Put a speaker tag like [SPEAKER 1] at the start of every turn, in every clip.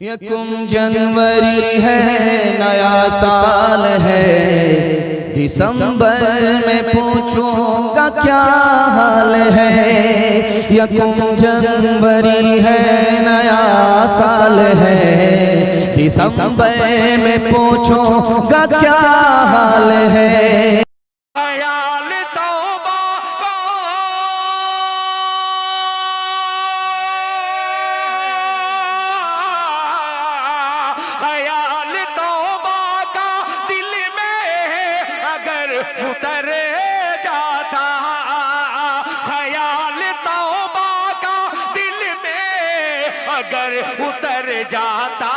[SPEAKER 1] यकुम जनवरी है, नया साल है, दिसंबर में पूछूंगा क्या हाल है। यकुम जनवरी है, नया साल है, दिसंबर में पूछूंगा क्या हाल है।
[SPEAKER 2] उतर जाता ख्याल तौबा का दिल में अगर उतर जाता,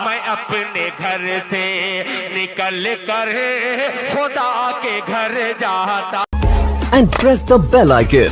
[SPEAKER 2] मैं अपने घर से निकल कर खुदा के घर जाता।
[SPEAKER 3] And press the bell icon.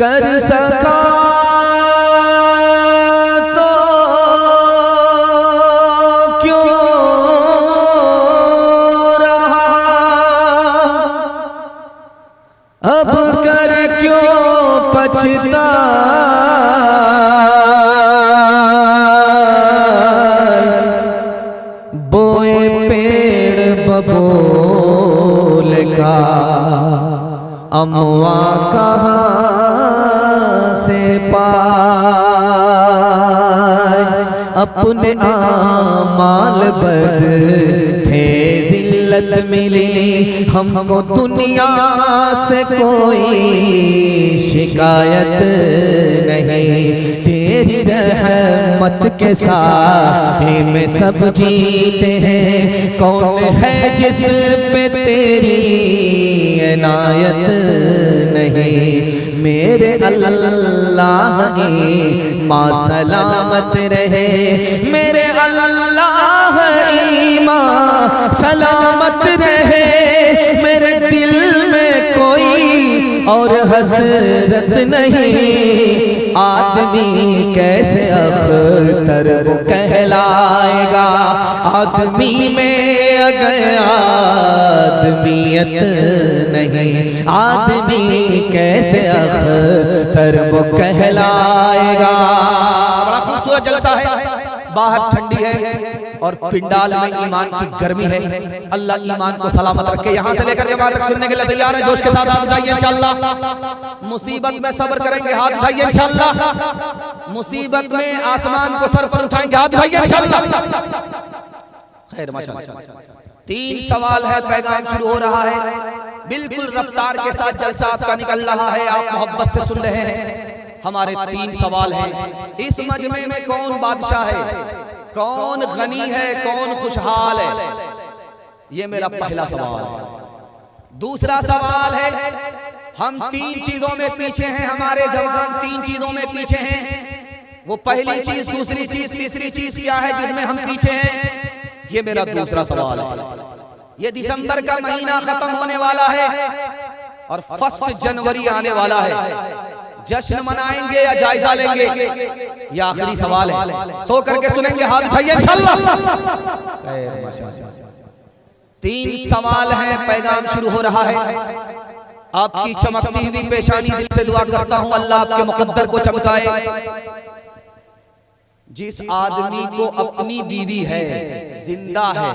[SPEAKER 1] कर सका तो क्यों रहा, अब कर क्यों पछता, बोए पेड़ बबूल का अमवा कहाँ से पाए, अपने आमाल बद थे जिल्लत मिली हमको दुनिया से कोई शिकायत नहीं, तेरी रहमत के साए में सब जीते हैं, कौन है जिस पे तेरी इनायत नहीं, मेरे अल्लाह ईमां सलामत रहे, मेरे अल्लाह ईमां सलामत रहे, मेरे दिल में कोई और हसरत नहीं, आदमी कैसे अख्तर वो कहलाएगा, आदमी में अगर आदमियत नहीं, आदमी कैसे अख्तर वो कहलाएगा। बड़ा खूबसूरत जलसा है, बाहर ठंडी है और पिंडाल में ईमान की गर्मी है। अल्लाह ईमान को सलामत रखे। यहाँ से लेकर के वहां तक सुनने के लिए तैयार है, जोश के साथ हाथ उठाइए इंशाअल्लाह। मुसीबत में सब्र करेंगे, हाथ उठाइए इंशाअल्लाह। मुसीबत में आसमान को सर पर उठाएंगे, हाथ उठाइए इंशाअल्लाह। खैर माशाअल्लाह। 3 सवाल है, पैगाम शुरू हो रहा है, बिल्कुल रफ्तार के साथ जलसा आपका निकल रहा है, आप मोहब्बत से सुन रहे हैं। हमारे 3 सवाल हैं। इस मजमे में कौन बादशाह है, कौन गनी है, कौन खुशहाल है, ये मेरा पहला सवाल है। दूसरा सवाल है, हम 3 चीजों में पीछे हैं, हमारे जवान 3 चीजों में पीछे हैं। वो पहली चीज, दूसरी चीज, तीसरी चीज क्या है जिसमें हम पीछे हैं, ये मेरा दूसरा सवाल है। ये दिसंबर का महीना खत्म होने वाला है और 1 जनवरी आने वाला है। जश्न मनाएंगे या जायजा लेंगे, ये आखिरी सवाल है। सो करके सुनेंगे, हाथ उठाइए इंशाअल्लाह। खैर माशाअल्लाह। 3 सवाल हैं, पैगाम शुरू हो रहा है। आपकी चमकती हुई पेशानी दिल से दुआ करता हूं, अल्लाह आपके मुकद्दर को चमकाए। जिस आदमी को अपनी बीवी है, जिंदा है,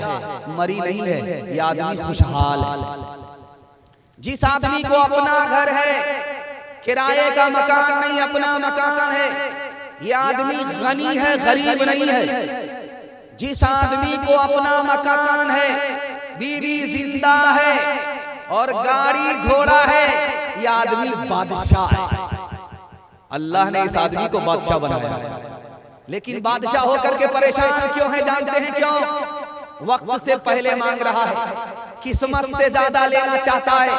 [SPEAKER 1] मरी नहीं है, ये आदमी खुशहाल है। जिस आदमी को अपना घर है, किराए का मकान नहीं, अपना मकान है, ये आदमी गनी है, गरीब नहीं है। जिस आदमी को अपना मकान है, बीवी जिंदा है और गाड़ी घोड़ा है, ये आदमी बादशाह है। अल्लाह ने इस आदमी को बादशाह बनाया है। लेकिन बादशाह होकर के परेशान क्यों है, जानते हैं क्यों? वक्त से पहले मांग रहा है, किस्मत से ज्यादा लेना चाहता है,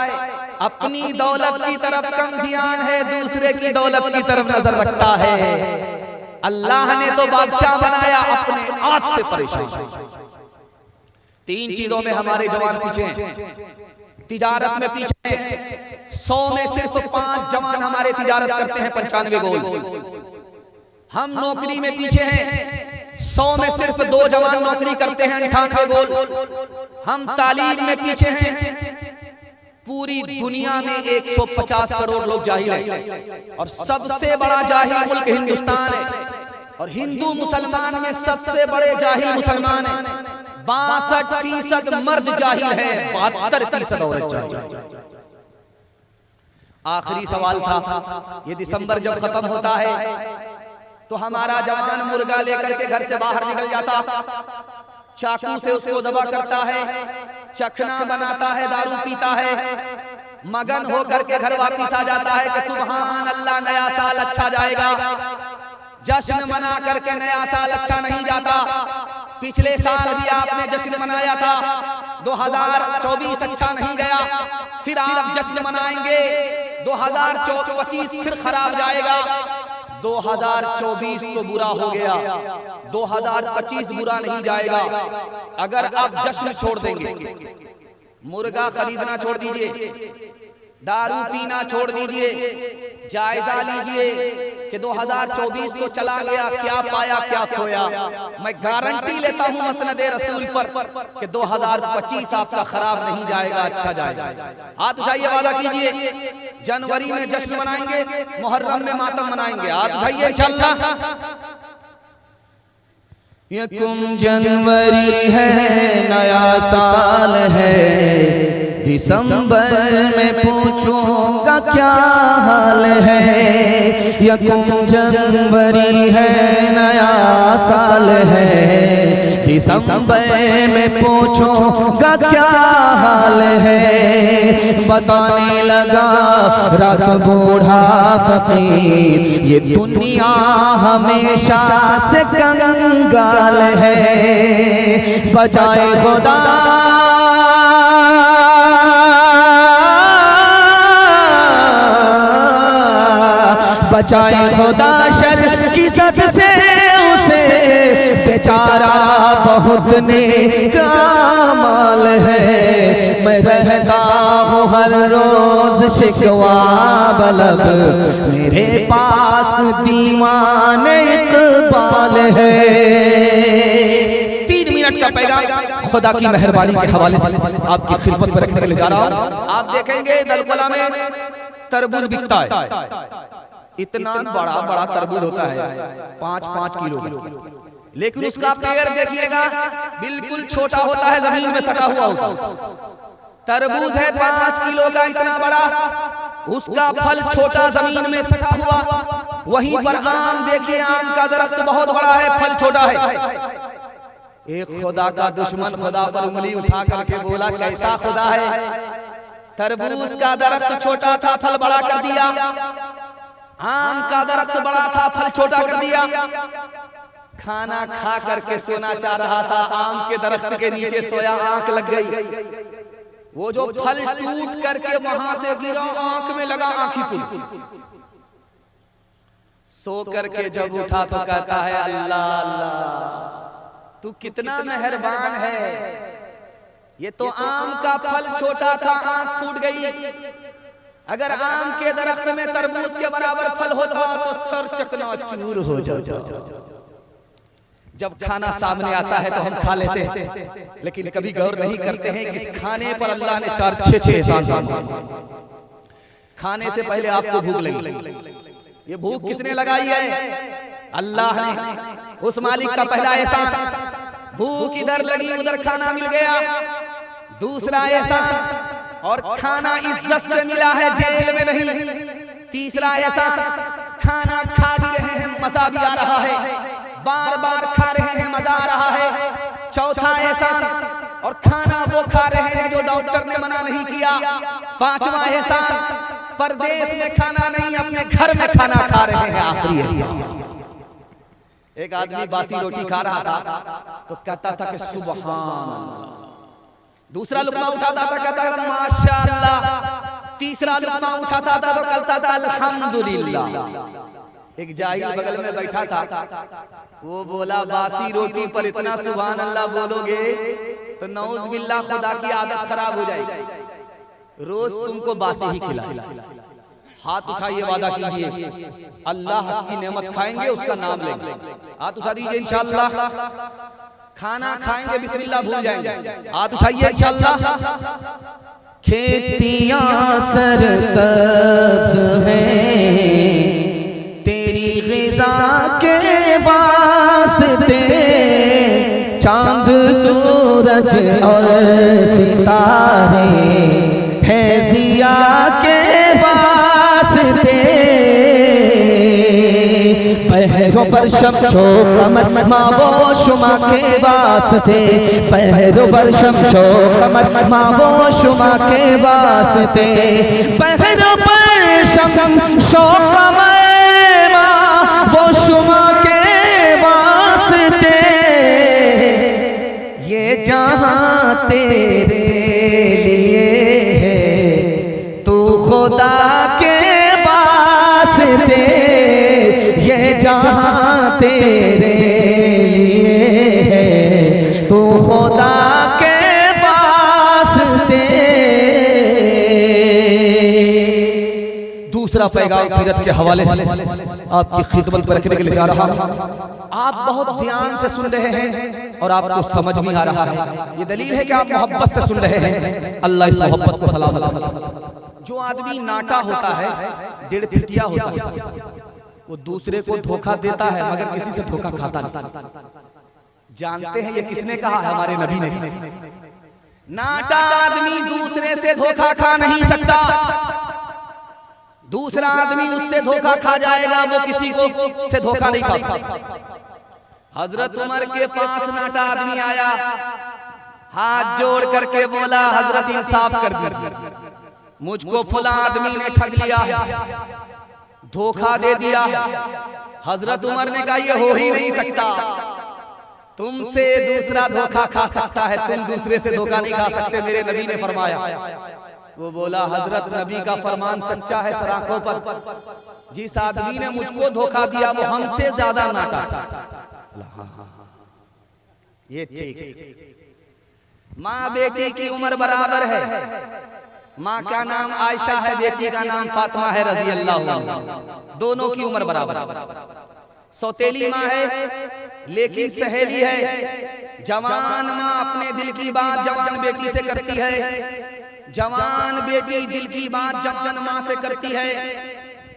[SPEAKER 1] अपनी दौलत की तरफ कम ध्यान है, दूसरे की दौलत की तरफ नजर रखता है। अल्लाह ने तो बादशाह बनाया, अपने आप से परेशान। 3 चीजों में हमारे जवान पीछे हैं। तिजारत में पीछे हैं। 100 में सिर्फ 5 जवान हमारे तिजारत करते हैं, 95 गोल। हम नौकरी में पीछे हैं। 100 में सिर्फ 2 जवान नौकरी करते हैं, 98 गोल। हम तालीम में पीछे हैं। पूरी दुनिया में 150 करोड़ लोग जाहिल हैं और सबसे बड़ा जाहिल मुल्क हिंदुस्तान है। और हिंदू मुसलमान में सबसे बड़े जाहिल मुसलमान हैं। 62% मर्द जाहिल है, 72% औरत जाहिल। आखिरी सवाल था, ये दिसंबर जब खत्म होता है तो हमारा जवान मुर्गा लेकर के घर से बाहर निकल जाता, चाकू से उसको ज़बह करता है, चखना बनाता है, दारू पीता है, मगन होकर के घर वापिस आ जाता है कि सुभान अल्लाह, नया साल अच्छा जाएगा। जश्न मना करके नया साल अच्छा नहीं जाता। पिछले साल भी आपने जश्न मनाया था, 2024 अच्छा नहीं गया, फिर आप जश्न मनाएंगे, 2025 फिर खराब जाएगा। 2024 तो बुरा हो गया, 2025 बुरा नहीं जाएगा। अगर आप जश्न छोड़ देंगे, मुर्गा खरीदना छोड़ दीजिए, दारू पीना छोड़ दीजिए, जायजा लीजिए कि 2024 तो चला गया, क्या पाया क्या खोया। मैं गारंटी लेता हूं मसनदे रसूल पर कि 2025 आपका खराब नहीं जाएगा, अच्छा जाएगा। हाथ उठाइए, वादा कीजिए। जनवरी में जश्न मनाएंगे, मुहर्रम में मातम मनाएंगे। हाथ उठाइए इंशाअल्लाह। यकुम जनवरी है, नया साल है, दिसंबर में पूछूंगा क्या हाल है। यकुम जनवरी है, नया साल है, दिसंबर में पूछूंगा क्या हाल है। बताने लगा रात बूढ़ा फकीर, ये दुनिया हमेशा से कंगाल है। बजाए खुदा बचाए खुदा शर की सद से उसे, बेचारा बहुत नेकामाल है। मैं रहता हूँ हर रोज शिकवा बलब, मेरे पास दीवाने इकबाल है। 3 मिनट का पैगाम खुदा की मेहरबानी के हवाले से आपकी खिदमत में रखने के लिए जा रहा हूँ। आप देखेंगे दलकुला में तरबूज बिकता है, इतना बड़ा बड़ा तरबूज होता है, 5-5 किलो का, लेकिन उसका पेड़ देखिएगा बिल्कुल छोटा होता है, जमीन में सटा हुआ होता है। तरबूज है 5 किलो का, इतना बड़ा, उसका फल छोटा, जमीन में सटा हुआ। वहीं पर आम देखिए, आम का दरख्त बहुत बड़ा है, फल छोटा है। एक खुदा का दुश्मन खुदा पर उंगली उठा करके बोला, कैसा खुदा है, तरबूज का दरख्त छोटा था, फल बड़ा कर दिया, आम का दरख्त बड़ा था, फल छोटा कर दिया। खाना खा करके सोना चाह रहा था, आम के दरख्त के नीचे सोया, आंख लग गई। वो जो फल टूट करके वहां से गिरा, आंख में लगा, आंखी पुल। सो करके जब उठा तो कहता है, अल्लाह अल्लाह, तू कितना मेहरबान है। ये तो आम का फल छोटा था, आंख फूट गई। अगर आम के दरख्त में तरबूज के बराबर फल होता तो सर चकनाचूर हो जाता। जब खाना सामने आता है तो हम खा लेते हैं, लेकिन कभी गौर नहीं करते हैं कि इस खाने पर अल्लाह ने 4-6 एहसान किए। खाने से पहले आपको भूख लगी, ये भूख किसने लगाई है? अल्लाह ने। उस मालिक का पहला एहसान, भूख इधर लगी उधर खाना मिल गया। दूसरा एहसान, और खाना इज्जत से मिला है, जेल में नहीं। तीसरा एहसान, खाना खा भी रहे हैं, मजा भी आ रहा है, बार बार खा रहे हैं, मजा आ रहा है। चौथा एहसान, और खाना वो खा रहे हैं जो डॉक्टर ने मना नहीं किया। पांचवा एहसान, परदेश में खाना नहीं, अपने घर में खाना खा रहे हैं। आखिरी एहसान, एक आदमी बासी रोटी खा रहा था तो कहता था कि सुभान अल्लाह। दूसरा लुकमा उठाता था, कहता था माशाअल्लाह। तीसरा लुकमा उठाता था तो कहता था अल्हम्दुलिल्लाह। एक जाहिल बगल में बैठा था, वो बोला बासी रोटी पर इतना सुभान अल्लाह बोलोगे तो नौज बिल्लाह खुदा की आदत खराब हो जाएगी, रोज तुमको बासी ही खिलाए। हाथ उठाइए, वादा कीजिए अल्लाह की नेमत खाएंगे, उसका नाम लेंगे। हाथ उठा दीजिए, इंशाअल्लाह खाना खाएंगे बिस्मिल्लाह भूल जाएंगे। हाथ उठाइए इंशाअल्लाह। खेतियां सरसब्ज हैं तेरी ग़िज़ा के वास्ते, चांद सूरज और सितारे हैं ज़िया के वास्ते, पहरों पर शमशो कमर माँ वो शुमा के वास्ते, पहरों पर शमशो कमर माँ वो शुमा के वास्ते, पहरों पर शमशो कमर माँ वो शुमा के वास्ते, ये जहां तेरे लिए है तू खुदा के वास्ते, ये जहां तेरे लिए है तू खुदा के वास्ते। दूसरा पैगाम सीरत के हवाले से आपकी खिदमत पर रखने के लिए जा रहा हूं। आप बहुत ध्यान से सुन रहे हैं और आपको समझ भी आ रहा है, ये दलील है कि आप मोहब्बत से सुन रहे हैं। अल्लाह इस मोहब्बत को सलामत रखे। जो आदमी नाटा होता है, डेढ़ फिटिया होता है, वो दूसरे को धोखा देता है मगर किसी से धोखा खाता नहीं। जानते हैं ये किसने कहा है? हमारे नबी ने। नाटा आदमी दूसरे से धोखा खा नहीं सकता, दूसरा आदमी उससे धोखा खा जाएगा, वो किसी को से धोखा नहीं खा सकता। हजरत उमर के पास नाटा आदमी आया, हाथ जोड़ करके बोला हजरत इंसाफ कर दीजिए, मुझको फला आदमी ने ठग लिया, धोखा दे दिया। हजरत उमर ने कहा ये हो ही नहीं सकता, तुमसे दूसरा धोखा खा सकता है, तुम दूसरे से धोखा नहीं खा सकते, मेरे नबी ने फरमाया। वो बोला हजरत नबी का फरमान सच्चा है सराखों पर, जिस आदमी ने मुझको धोखा दिया वो हमसे ज्यादा नाटा था। ये ठीक। माँ बेटी की उम्र बराबर है, माँ का नाम आयशा है, बेटी का नाम फातिमा है रजी अल्लाह, दोनों की उम्र बराबर। सौतेली माँ है लेकिन सहेली है। जवान माँ अपने दिल की बात जवान बेटी से करती है, जवान बेटी दिल की बात जवान माँ से करती है।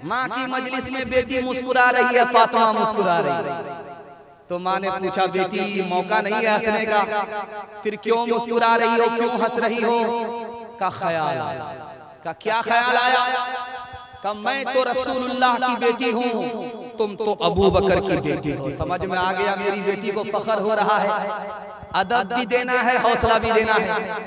[SPEAKER 1] माँ की मजलिस में बेटी मुस्कुरा रही है, फातिमा मुस्कुरा रही है। तो माँ ने पूछा बेटी मौका नहीं है हंसने का, फिर क्यों मुस्कुरा रही हो, क्यों हंस रही हो? का ख्याल आया। का क्या ख्याल आया? का मैं तो रसूलुल्लाह की बेटी हूँ, तुम तो अबू बकर की बेटी हो। समझ में आ गया, मेरी बेटी को फख्र हो रहा है, अदब भी देना है, हौसला भी देना है।